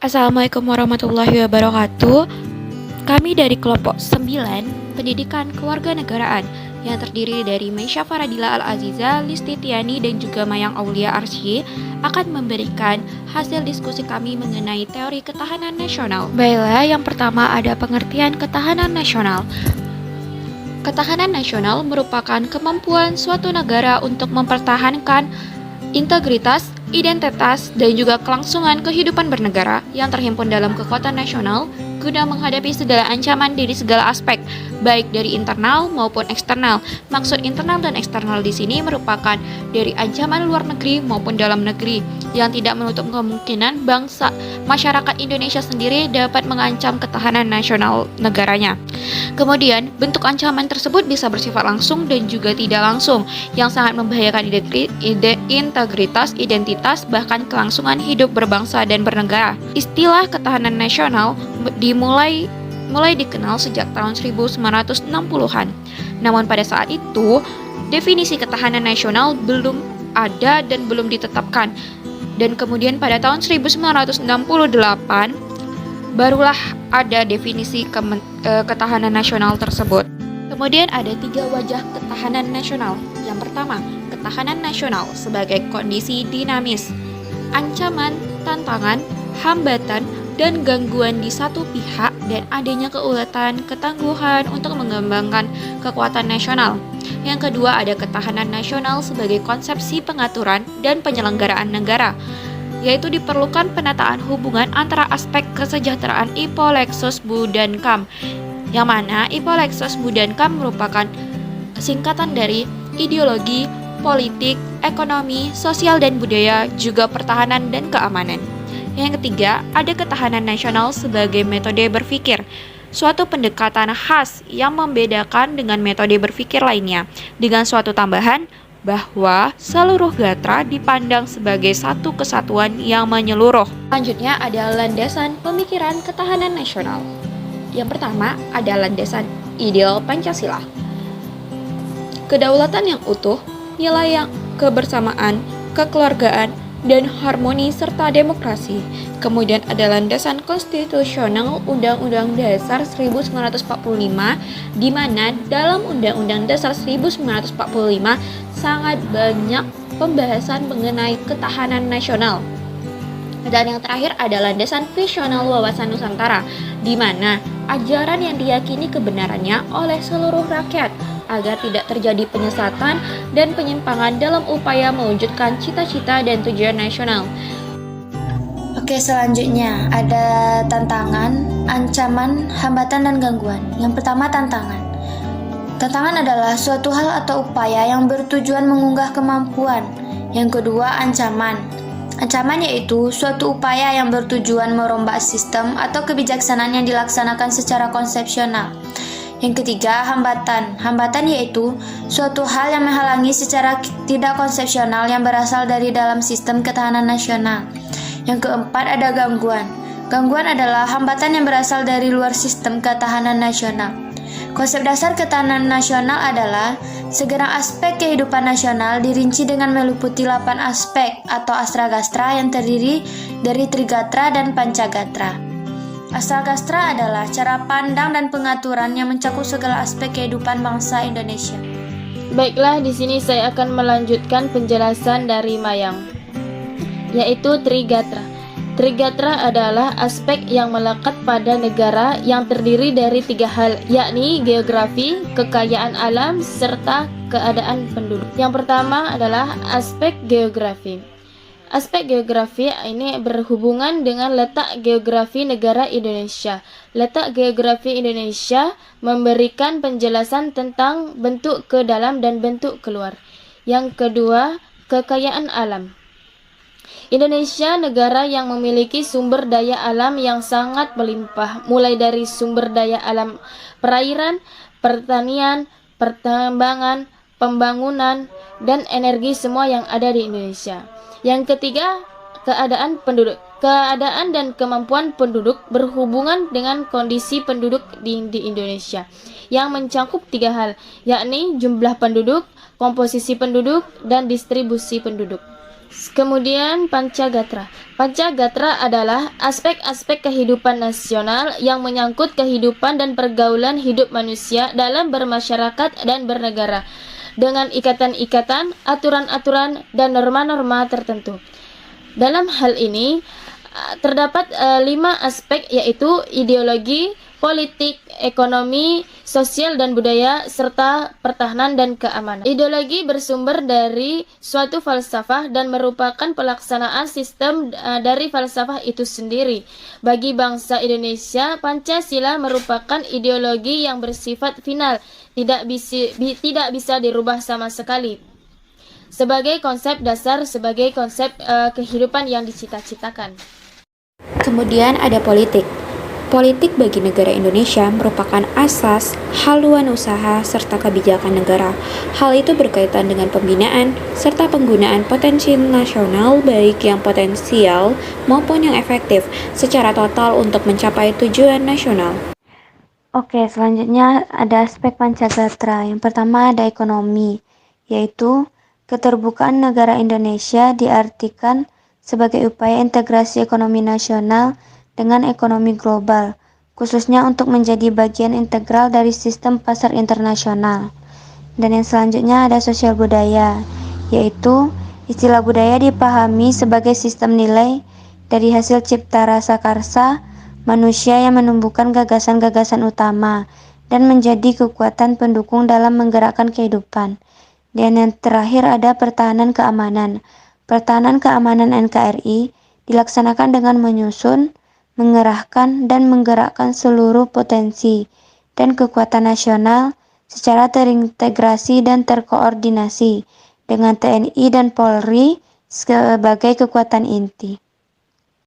Assalamualaikum warahmatullahi wabarakatuh. Kami dari kelompok 9 Pendidikan Kewarganegaraan yang terdiri dari Meisya Faradila Al-Aziza, Listi Tiani, dan juga Mayang Aulia Arsy akan memberikan hasil diskusi kami mengenai teori ketahanan nasional. Baiklah, yang pertama ada pengertian ketahanan nasional. Ketahanan nasional merupakan kemampuan suatu negara untuk mempertahankan integritas, identitas, dan juga kelangsungan kehidupan bernegara yang terhimpun dalam kekuatan nasional guna menghadapi segala ancaman dari segala aspek, baik dari internal maupun eksternal. Maksud internal dan eksternal di sini merupakan dari ancaman luar negeri maupun dalam negeri, yang tidak menutup kemungkinan bangsa masyarakat Indonesia sendiri dapat mengancam ketahanan nasional negaranya. Kemudian, bentuk ancaman tersebut bisa bersifat langsung dan juga tidak langsung, yang sangat membahayakan integritas, identitas, bahkan kelangsungan hidup berbangsa dan bernegara. Istilah ketahanan nasional dimulai dikenal sejak tahun 1960-an. Namun pada saat itu, definisi ketahanan nasional belum ada dan belum ditetapkan. Dan kemudian pada tahun 1968 barulah ada definisi ketahanan nasional tersebut. Kemudian ada 3 wajah ketahanan nasional. Yang pertama, ketahanan nasional sebagai kondisi dinamis, ancaman, tantangan, hambatan, dan gangguan di satu pihak, dan adanya keuletan, ketangguhan untuk mengembangkan kekuatan nasional. Yang kedua, ada ketahanan nasional sebagai konsepsi pengaturan dan penyelenggaraan negara, yaitu diperlukan penataan hubungan antara aspek kesejahteraan IPO, Lexus, BU, dan KAM, yang mana IPO, Lexus, BU, dan KAM merupakan singkatan dari ideologi, politik, ekonomi, sosial dan budaya, juga pertahanan dan keamanan. Yang ketiga, ada ketahanan nasional sebagai metode berpikir, suatu pendekatan khas yang membedakan dengan metode berpikir lainnya, dengan suatu tambahan bahwa seluruh gatra dipandang sebagai satu kesatuan yang menyeluruh. Selanjutnya ada landasan pemikiran ketahanan nasional. Yang pertama ada landasan ideal Pancasila. Kedaulatan yang utuh, nilai yang kebersamaan, kekeluargaan, dan harmoni serta demokrasi. Kemudian ada landasan konstitusional Undang-Undang Dasar 1945, di mana dalam Undang-Undang Dasar 1945 sangat banyak pembahasan mengenai ketahanan nasional. Dan yang terakhir ada landasan visional wawasan Nusantara, di mana ajaran yang diyakini kebenarannya oleh seluruh rakyat agar tidak terjadi penyesatan dan penyimpangan dalam upaya mewujudkan cita-cita dan tujuan nasional. Oke, selanjutnya ada tantangan, ancaman, hambatan, dan gangguan. Yang pertama, tantangan. Tantangan adalah suatu hal atau upaya yang bertujuan mengunggah kemampuan. Yang kedua, ancaman. Ancaman yaitu suatu upaya yang bertujuan merombak sistem atau kebijaksanaan yang dilaksanakan secara konsepsional. Yang ketiga, hambatan. Hambatan yaitu suatu hal yang menghalangi secara tidak konsepsional yang berasal dari dalam sistem ketahanan nasional. Yang keempat, ada gangguan. Gangguan adalah hambatan yang berasal dari luar sistem ketahanan nasional. Konsep dasar ketahanan nasional adalah segenap aspek kehidupan nasional dirinci dengan meliputi 8 aspek atau astragastra yang terdiri dari trigatra dan pancagatra. Astragastra adalah cara pandang dan pengaturan yang mencakup segala aspek kehidupan bangsa Indonesia. Baiklah, di sini saya akan melanjutkan penjelasan dari Mayang, yaitu trigatra. Trigatra adalah aspek yang melekat pada negara yang terdiri dari 3 hal, yakni geografi, kekayaan alam, serta keadaan penduduk. Yang pertama adalah aspek geografi. Aspek geografi ini berhubungan dengan letak geografi negara Indonesia. Letak geografi Indonesia memberikan penjelasan tentang bentuk ke dalam dan bentuk keluar. Yang kedua, kekayaan alam. Indonesia negara yang memiliki sumber daya alam yang sangat melimpah, mulai dari sumber daya alam perairan, pertanian, pertambangan, pembangunan, dan energi semua yang ada di Indonesia. Yang ketiga, keadaan penduduk. Keadaan dan kemampuan penduduk berhubungan dengan kondisi penduduk di Indonesia yang mencakup 3 hal, yakni jumlah penduduk, komposisi penduduk, dan distribusi penduduk. Kemudian Pancagatra. Pancagatra adalah aspek-aspek kehidupan nasional yang menyangkut kehidupan dan pergaulan hidup manusia dalam bermasyarakat dan bernegara dengan ikatan-ikatan, aturan-aturan, dan norma-norma tertentu. Dalam hal ini terdapat 5 aspek, yaitu ideologi, politik, ekonomi, sosial dan budaya, serta pertahanan dan keamanan. Ideologi bersumber dari suatu falsafah dan merupakan pelaksanaan sistem dari falsafah itu sendiri. Bagi bangsa Indonesia, Pancasila merupakan ideologi yang bersifat final, tidak bisa dirubah sama sekali. Sebagai konsep dasar, sebagai konsep kehidupan yang dicita-citakan. Kemudian ada politik. Politik bagi negara Indonesia merupakan asas, haluan usaha, serta kebijakan negara. Hal itu berkaitan dengan pembinaan, serta penggunaan potensi nasional baik yang potensial maupun yang efektif secara total untuk mencapai tujuan nasional. Oke, selanjutnya ada aspek Pancagatra. Yang pertama ada ekonomi, yaitu keterbukaan negara Indonesia diartikan sebagai upaya integrasi ekonomi nasional dengan ekonomi global, khususnya untuk menjadi bagian integral dari sistem pasar internasional. Dan yang selanjutnya ada sosial budaya, yaitu istilah budaya dipahami sebagai sistem nilai dari hasil cipta rasa karsa manusia yang menumbuhkan gagasan-gagasan utama dan menjadi kekuatan pendukung dalam menggerakkan kehidupan. Dan yang terakhir ada pertahanan keamanan. Pertahanan keamanan NKRI dilaksanakan dengan menyusun, mengerahkan, dan menggerakkan seluruh potensi dan kekuatan nasional secara terintegrasi dan terkoordinasi dengan TNI dan Polri sebagai kekuatan inti.